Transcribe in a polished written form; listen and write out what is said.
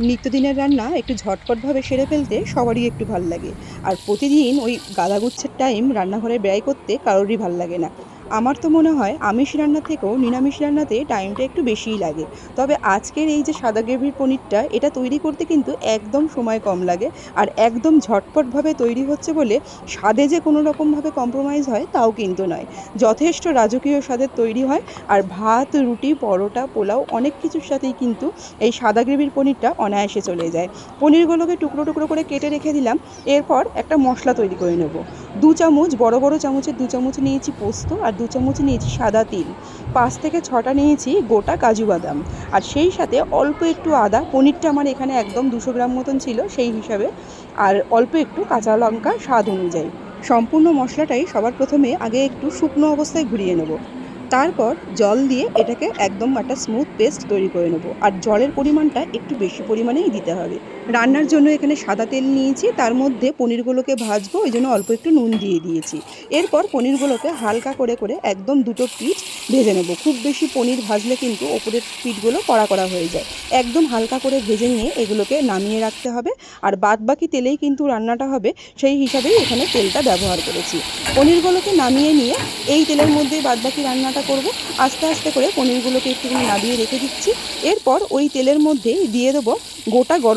নিত্যদিনের রান্না একটু ঝটপটভাবে সেরে ফেলতে সবারই একটু ভাল লাগে। আর প্রতিদিন ওই গাদাগুচ্ছের টাইম রান্নাঘরে ব্যয় করতে কারোরই ভাল লাগে না। আমার তো মনে হয় আমিষ রান্না থেকেও নিরামিষ রান্নাতে টাইমটা একটু বেশিই লাগে। তবে আজকের এই যে সাদা গ্রেভির পনিরটা, এটা তৈরি করতে কিন্তু একদম সময় কম লাগে। আর একদম ঝটপটভাবে তৈরি হচ্ছে বলে স্বাদে যে কোনো রকমভাবে কম্প্রোমাইজ হয় তাও কিন্তু নয়। যথেষ্ট রাজকীয় স্বাদের তৈরি হয়। আর ভাত, রুটি, পরোটা, পোলাও অনেক কিছুর সাথেই কিন্তু এই সাদা গ্রেভির পনিরটা অনায়াসে চলে যায়। পনিরগুলোকে টুকরো টুকরো করে কেটে রেখে দিলাম। এরপর একটা মশলা তৈরি করে নেব। ২ চামচ, বড় বড় চামচের ২ চামচ নিয়েছি পোস্ত, আর ২ চামচ নিয়েছি সাদা তিল। ৫ থেকে ৬টা নিয়েছি গোটা কাজু বাদাম। আর সেই সাথে অল্প একটু আদা, পনিরটা আমার এখানে একদম ২০০ গ্রাম মতন ছিল সেই হিসাবে। আর অল্প একটু কাঁচা লঙ্কা স্বাদ অনুযায়ী। সম্পূর্ণ মশলাটাই সবার প্রথমে আগে একটু শুকনো অবস্থায় ঘুরিয়ে নেব। তারপর জল দিয়ে এটাকে একদম একটা স্মুথ পেস্ট তৈরি করে নেব। আর জলের পরিমাণটা একটু বেশি পরিমাণেই দিতে হবে। রান্নার জন্য এখানে সাদা তেল নিয়েছি, তার মধ্যে পনিরগুলোকে ভাজবো, ওই জন্য অল্প একটু নুন দিয়ে দিয়েছি। এরপর পনিরগুলোকে হালকা করে করে একদম দুটো পিঠ ভেজে নেব। খুব বেশি পনির ভাজলে কিন্তু ওপরের পিঠগুলো কড়া কড়া হয়ে যায়। একদম হালকা করে ভেজে নিয়ে এগুলোকে নামিয়ে রাখতে হবে। আর বাদ বাকি তেলেই কিন্তু রান্নাটা হবে, সেই হিসাবেই এখানে তেলটা ব্যবহার করেছি। পনিরগুলোকে নামিয়ে নিয়ে এই তেলের মধ্যেই বাদবাকি রান্নাটা করব। আস্তে আস্তে করে পনিরগুলোকে একটুখানি নামিয়ে রেখে দিচ্ছি। এরপর ওই তেলের মধ্যেই দিয়ে দেবো গোটা গরম